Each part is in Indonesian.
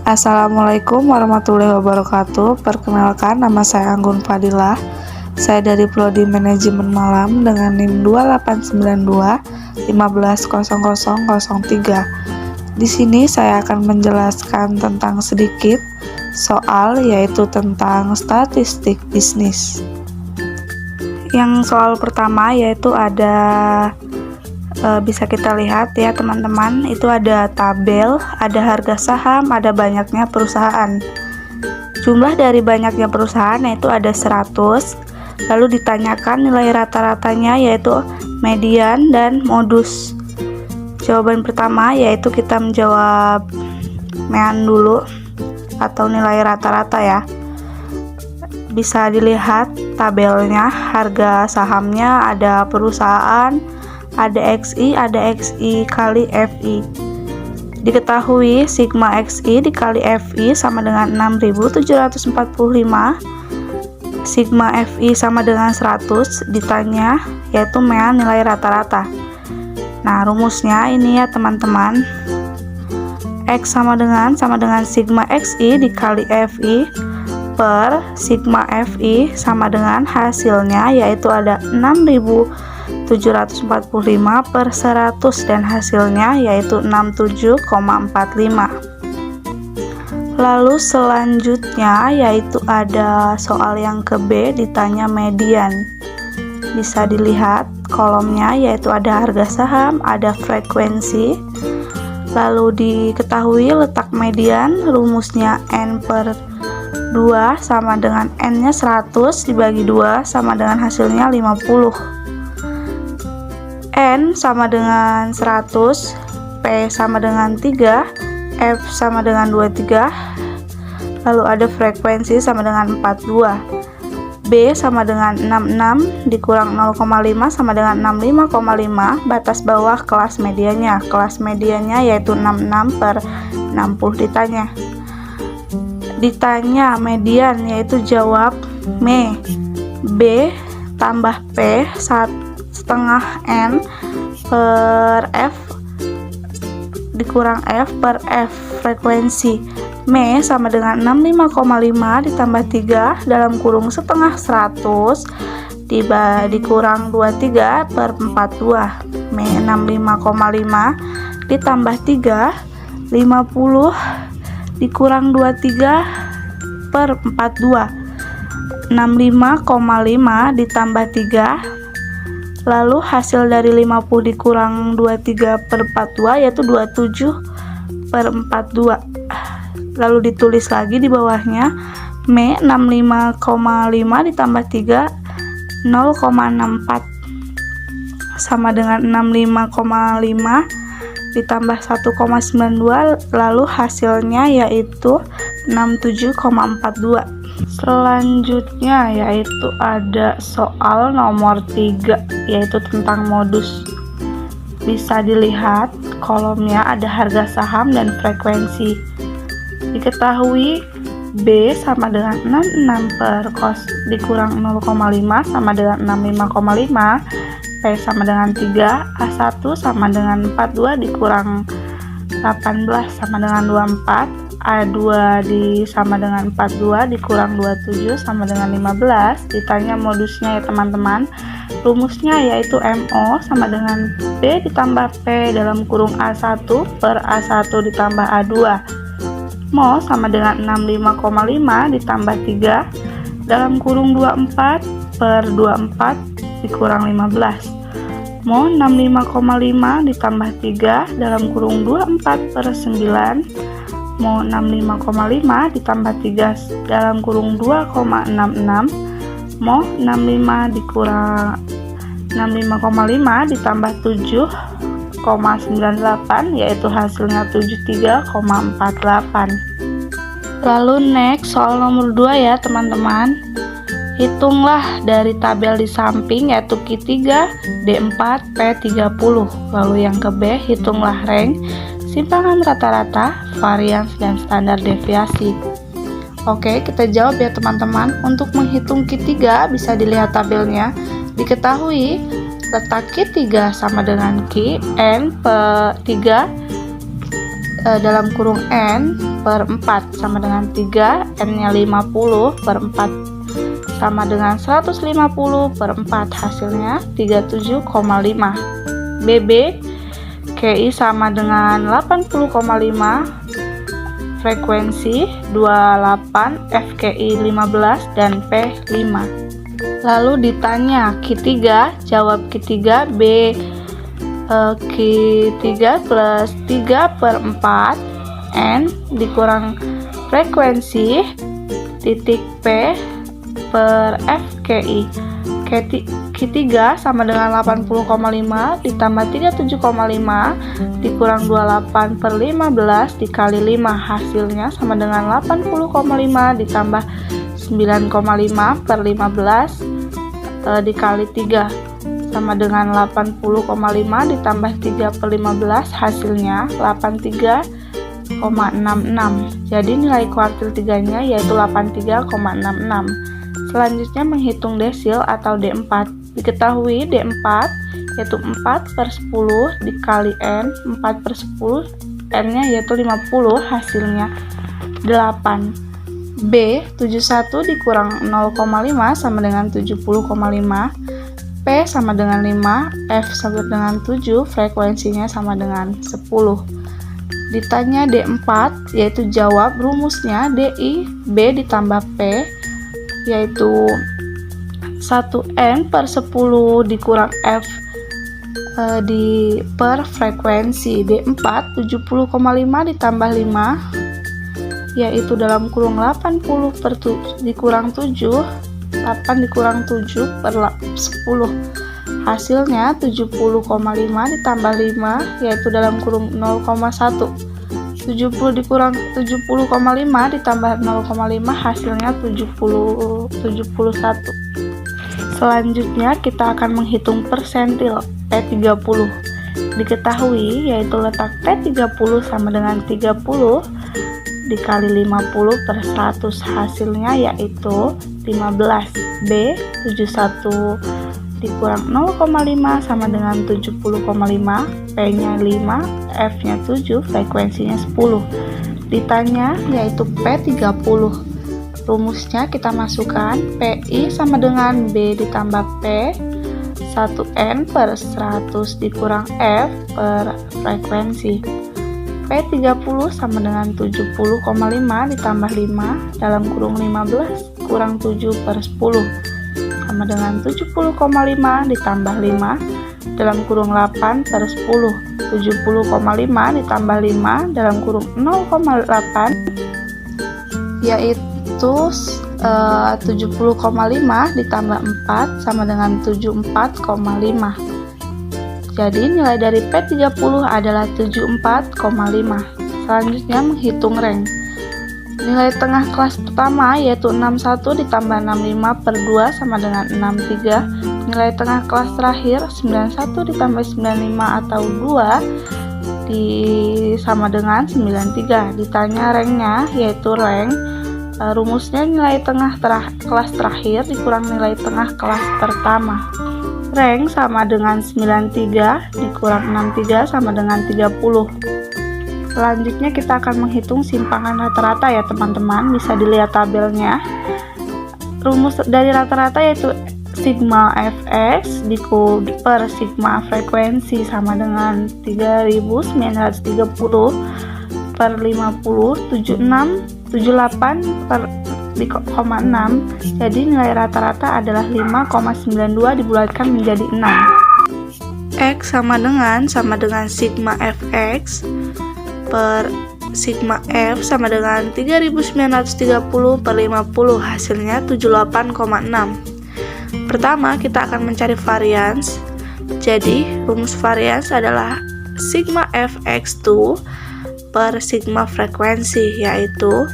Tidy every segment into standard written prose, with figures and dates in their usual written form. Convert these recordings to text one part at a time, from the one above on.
Assalamualaikum warahmatullahi wabarakatuh. Perkenalkan, nama saya Anggun Fadilah. Saya dari Prodi Manajemen Malam dengan NIM 2892 150003. Di sini saya akan menjelaskan tentang sedikit soal, yaitu tentang statistik bisnis. Yang soal pertama yaitu ada bisa kita lihat ya teman-teman, itu ada tabel, ada harga saham, ada banyaknya perusahaan. Jumlah dari banyaknya perusahaan yaitu ada 100. Lalu ditanyakan nilai rata-ratanya yaitu median dan modus. Jawaban pertama yaitu kita menjawab mean dulu atau nilai rata-rata ya. Bisa dilihat tabelnya, harga sahamnya, ada perusahaan, ada XI kali FI. Diketahui sigma XI dikali FI sama dengan 6745, sigma FI sama dengan 100, ditanya yaitu mean nilai rata-rata. Nah, rumusnya ini ya teman-teman. X sama dengan sigma XI dikali FI per sigma FI sama dengan hasilnya yaitu ada 6745 per 100 dan hasilnya yaitu 67,45. Lalu selanjutnya yaitu ada soal yang ke B, ditanya median. Bisa dilihat kolomnya yaitu ada harga saham, ada frekuensi. Lalu diketahui letak median, rumusnya N per 2 sama dengan N-nya 100 dibagi 2 sama dengan hasilnya 50. N sama dengan 100, P sama dengan 3, F sama dengan 23, lalu ada frekuensi sama dengan 42, B sama dengan 66 dikurang 0,5 sama dengan 65,5, batas bawah kelas medianya yaitu 66 per 60. Ditanya median yaitu jawab M, B tambah P setengah N per F dikurang F per F. Frekuensi M sama dengan 65,5 ditambah 3 dalam kurung setengah 100 dikurang 23 per 42. M 65,5 ditambah 3 50 dikurang 23 per 42. 65,5 ditambah 3, lalu hasil dari 50 dikurang 23 per 42 yaitu 27 per 42. Lalu ditulis lagi di bawahnya M 65,5 ditambah 3 0,64 sama dengan 65,5 ditambah 1,92, lalu hasilnya yaitu 67,42. Selanjutnya yaitu ada soal nomor 3 yaitu tentang modus. Bisa dilihat kolomnya ada harga saham dan frekuensi. Diketahui B sama dengan 66 per cos dikurang 0,5 sama dengan 65,5, P sama dengan 3, A1 sama dengan 42 dikurang 18 sama dengan 24, A2 sama dengan 42 dikurang 27 sama dengan 15. Ditanya modusnya ya teman-teman. Rumusnya yaitu MO sama dengan B ditambah P dalam kurung A1 per A1 ditambah A2. MO sama dengan 65,5 ditambah 3 dalam kurung 24 per 24 dikurang 15. Mo 65,5 ditambah 3 dalam kurung 24 per 9. Mo 65,5 ditambah 3 dalam kurung 2,66. Mo 65 dikurang 65,5 ditambah 7,98 yaitu hasilnya 73,48. Lalu next soal nomor 2 ya teman-teman. Hitunglah dari tabel di samping yaitu Q3, D4, P30. Lalu yang ke B, hitunglah rank, simpangan rata-rata, varians, dan standar deviasi. Oke, kita jawab ya teman-teman. Untuk menghitung Q3 bisa dilihat tabelnya. Diketahui letak Q3 sama dengan Q N per 3 dalam kurung N per 4 sama dengan 3, N-nya 50 per 4 sama dengan 150 per 4, hasilnya 37,5. BB, KI sama dengan 80,5, frekuensi 28, FKI 15, dan P 5. Lalu ditanya Q3, jawab Q3, B Q3 plus 3 per 4 N dikurang frekuensi titik P per FKI. Q3 sama dengan 80,5 ditambah 37,5 dikurang 28 per 15 dikali 5, hasilnya sama dengan 80,5 ditambah 9,5 per 15 dikali 3 sama dengan 80,5 ditambah 3 per 15, hasilnya 83,66. Jadi nilai kuartil 3-nya yaitu 83,66. Selanjutnya menghitung desil atau D4. Diketahui D4 yaitu 4 per 10 dikali N, 4 per 10, N-nya yaitu 50, hasilnya 8. B, 71 dikurang 0,5 sama dengan 70,5. P sama dengan 5, F sama dengan 7, frekuensinya sama dengan 10. Ditanya D4, yaitu jawab rumusnya DI B ditambah P, yaitu 1N per 10 dikurang F per frekuensi. D4 70,5 ditambah 5, yaitu dalam kurung 80 per dikurang 7, 8 dikurang 7 per 10, hasilnya 70,5 ditambah 5, yaitu dalam kurung 0,1. 70 dikurang 70,5 ditambah 0,5, hasilnya 71. Selanjutnya kita akan menghitung persentil P30. Diketahui yaitu letak P30 sama dengan 30 dikali 50 per 100, hasilnya yaitu 15. B, 71 dikurang 0,5 sama dengan 70,5, P-nya 5, F-nya 7, frekuensinya 10. Ditanya yaitu P30. Rumusnya kita masukkan PI sama dengan B ditambah P, 1N per 100 dikurang F per frekuensi. P30 sama dengan 70,5 ditambah 5 dalam kurung 15 kurang 7 per 10 sama dengan 70,5 ditambah 5 dalam kurung 8 per 10. 70,5 ditambah 5 dalam kurung 0,8 yaitu 70,5 ditambah 4 sama dengan 74,5. Jadi nilai dari P30 adalah 74,5. Selanjutnya menghitung rank. Nilai tengah kelas pertama yaitu 61 ditambah 65 per 2 sama dengan 63. Nilai tengah kelas terakhir 91 ditambah 95 atau 2 sama dengan 93. Ditanya ranknya yaitu rank. Rumusnya nilai tengah kelas terakhir dikurang nilai tengah kelas pertama. Rank sama dengan 93 dikurang 63 sama dengan 30. Selanjutnya kita akan menghitung simpangan rata-rata ya teman-teman, bisa dilihat tabelnya. Rumus dari rata-rata yaitu sigma fx per sigma frekuensi sama dengan 3930 per 50, 78 per 0,6. Jadi nilai rata-rata adalah 5,92 dibulatkan menjadi 6. X sama dengan sigma fx per sigma f sama dengan 3930 per 50, hasilnya 78,6. Pertama kita akan mencari varians. Jadi rumus varians adalah sigma fx2 per sigma frekuensi yaitu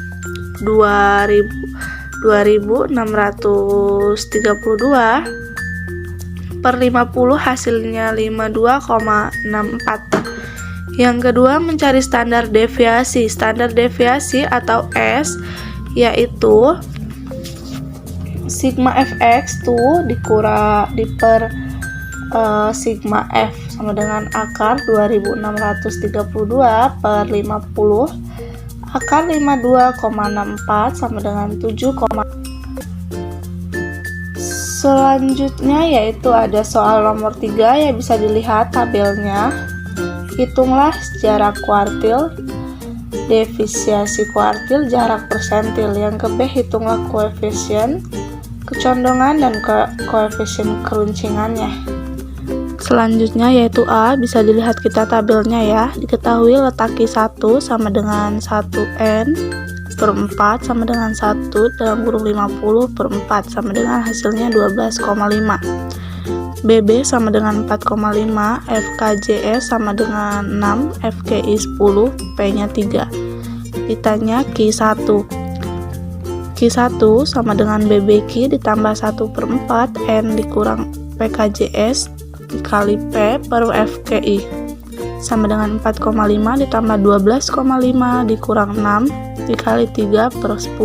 2632 per 50, hasilnya 52,64. Yang kedua mencari standar deviasi. Standar deviasi atau S yaitu sigma fx2 per sigma f sama dengan akar 2632 per 50. Akar 52,64 sama dengan 7, selanjutnya yaitu ada soal nomor 3 yang bisa dilihat tabelnya. Hitunglah jarak kuartil, defisiasi kuartil, jarak persentil. Yang ke B, hitunglah koefisien kecondongan dan koefisien keruncingannya. Selanjutnya yaitu A, bisa dilihat kita tabelnya ya. Diketahui letak Q1 sama dengan 1N per 4 sama dengan 1 dalam kurung 50 per 4 sama dengan hasilnya 12,5. BB sama dengan 4,5, FKJS sama dengan 6, FKI 10, P-nya 3. Ditanya Q1. Q1 sama dengan BBQ ditambah 1 per 4, N dikurang PKJS dikali P per FKI sama dengan 4,5 ditambah 12,5 dikurang 6 dikali 3 per 10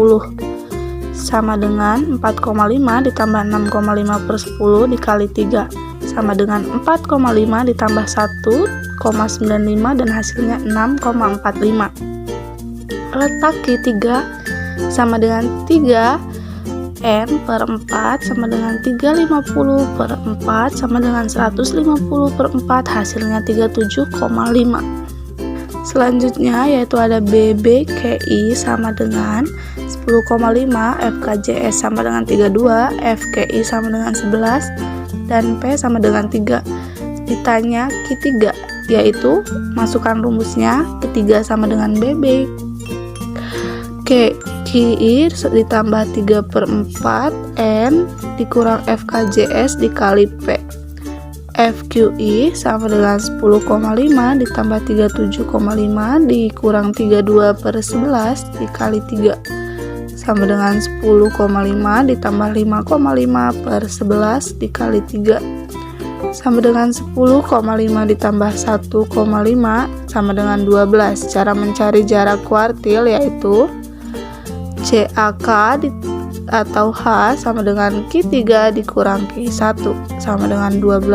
sama dengan 4,5 ditambah 6,5 per 10 dikali 3 sama dengan 4,5 ditambah 1,95 dan hasilnya 6,45. Letak Q3 sama dengan 3 N per 4 sama dengan 350 per 4 sama dengan 150 per 4, hasilnya 37,5. Selanjutnya yaitu ada BBKI sama dengan 10,5, FKJS sama dengan 32, FKI sama dengan 11, dan P sama dengan 3. Ditanya Q3, yaitu masukkan rumusnya. Q3 sama dengan BB QI ditambah 3 per 4 N dikurang FKJS dikali P. FQI sama dengan 10,5 ditambah 37,5 dikurang 32 per 11 dikali 3 sama dengan 10,5 ditambah 5,5 per 11 dikali 3 sama dengan 10,5 ditambah 1,5 sama dengan 12. Cara mencari jarak kuartil yaitu CAK atau H sama dengan Q3 dikurang Q1 sama dengan 12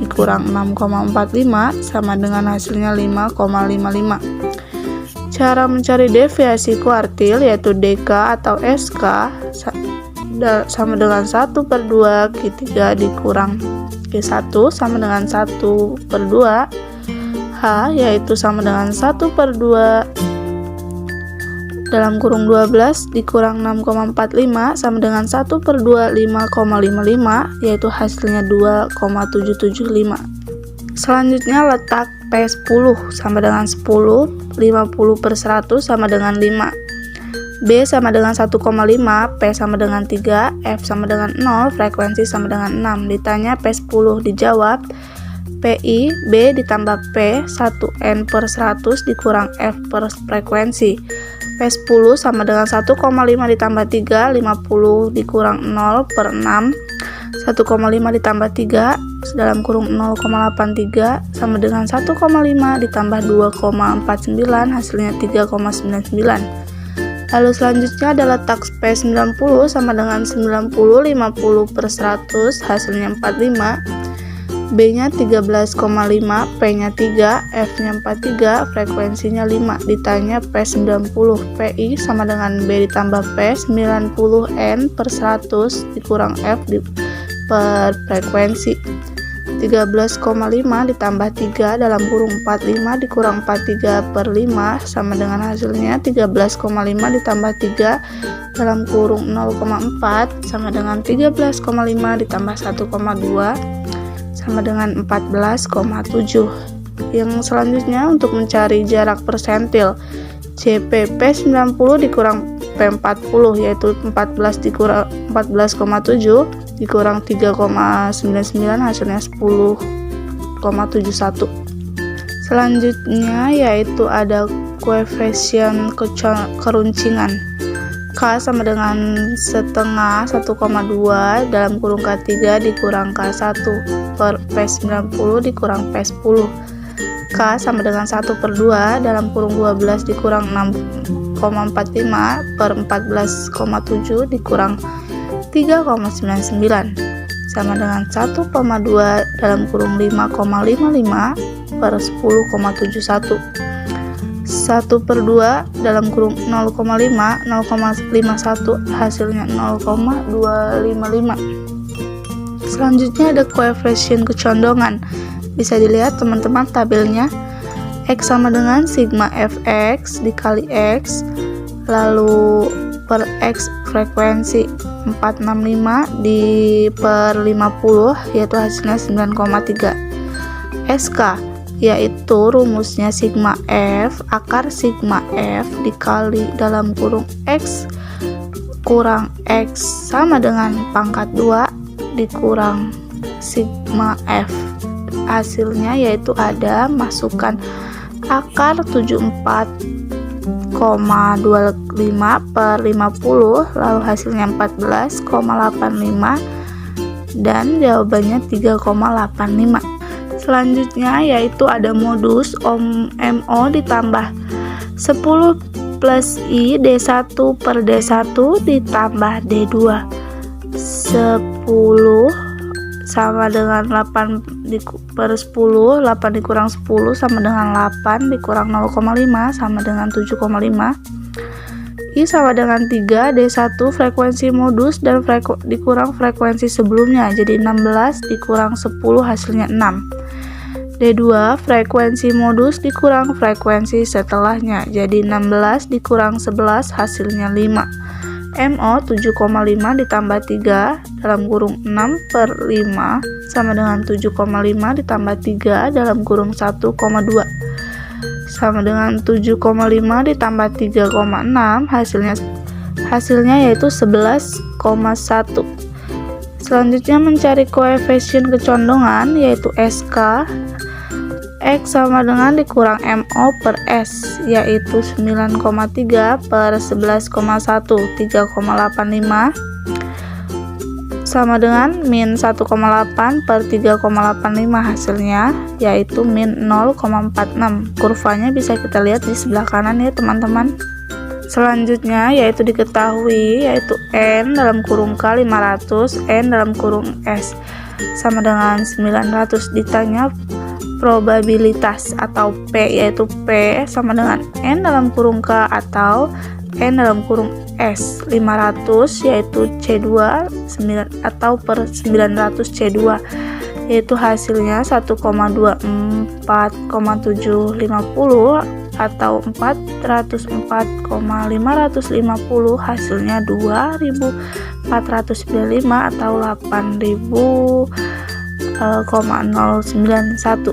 dikurang 6,45 sama dengan hasilnya 5,55. Cara mencari deviasi kuartil yaitu DK atau SK sama dengan 1 per 2 Q3 dikurang Q1 sama dengan 1 per 2. H yaitu sama dengan 1 per 2 dalam kurung 12 dikurang 6,45 sama dengan 1 per 2 5,55, yaitu hasilnya 2,775. Selanjutnya letak P10 sama dengan 10, 50 per 100 sama dengan 5, B sama dengan 1,5, P sama dengan 3, F sama dengan 0, frekuensi sama dengan 6. Ditanya P10, dijawab PI B ditambah P 1N per 100 dikurang F per frekuensi. P10 sama dengan 1,5 ditambah 3, 50 dikurang 0 per 6, 1,5 ditambah 3 dalam kurung 0,83 sama dengan 1,5 ditambah 2,49, hasilnya 3,99. Lalu selanjutnya ada letak P90 sama dengan 90, 50 per 100, hasilnya 45, B nya 13,5, P nya 3, F nya 43, frekuensinya 5. Ditanya P90, PI sama dengan B ditambah P 90N per 100 dikurang F per frekuensi. 13,5 ditambah 3 dalam kurung 45 dikurang 43 per 5 sama dengan hasilnya 13,5 ditambah 3 dalam kurung 0,4 sama dengan 13,5 ditambah 1,2 sama dengan 14,7. Yang selanjutnya untuk mencari jarak persentil, CPP 90 dikurang P40 yaitu 14,7 dikurang 3,99, hasilnya 10,71. Selanjutnya yaitu ada koefisien keruncingan. K sama dengan setengah 1,2 dalam kurung K3 dikurang K1 per P90 dikurang P10. K sama dengan 1 per 2 dalam kurung 12 dikurang 6,45 per 14,7 dikurang 3,99. sama dengan 1,2 dalam kurung 5,55 per 10,71. 1/2 dalam kurung 0,51 hasilnya 0,255. Selanjutnya ada koefisien kecondongan. Bisa dilihat teman-teman tabelnya. X sama dengan sigma fx dikali x, lalu per x frekuensi 465 per 50 yaitu hasilnya 9,3. SK yaitu rumusnya sigma f akar sigma f dikali dalam kurung x kurang x sama dengan pangkat 2 dikurang sigma f. Hasilnya yaitu ada masukkan akar 74,25 per 50 lalu hasilnya 14,85 dan jawabannya 3,85. Selanjutnya yaitu ada modus MO ditambah 10 plus I D1 per D1 ditambah D2. 10 sama dengan 8 per 10, 8 dikurang 10 sama dengan 8 dikurang 0,5 sama dengan 7,5. I sama dengan 3, D1 frekuensi modus dan dikurang frekuensi sebelumnya, jadi 16 dikurang 10 hasilnya 6. D2 frekuensi modus dikurang frekuensi setelahnya, jadi 16 dikurang 11 hasilnya 5. MO 7,5 ditambah 3 dalam kurung 6 per 5 sama dengan 7,5 ditambah 3 dalam kurung 1,2 sama dengan 7,5 ditambah 3,6 hasilnya yaitu 11,1. Selanjutnya mencari koefisien kecondongan yaitu SK. X sama dengan dikurang MO per S yaitu 9,3 per 11,1 3,85 sama dengan min 1,8 per 3,85 hasilnya yaitu min 0,46. Kurvanya bisa kita lihat di sebelah kanan ya teman-teman. Selanjutnya yaitu diketahui yaitu N dalam kurung K 500 N dalam kurung S sama dengan 900. Ditanya probabilitas atau P yaitu P sama dengan N dalam kurung K atau N dalam kurung S. 500 yaitu C2 atau per 900 C2 yaitu hasilnya 1,24,750 atau 404,550 hasilnya 2.495 atau 8.091.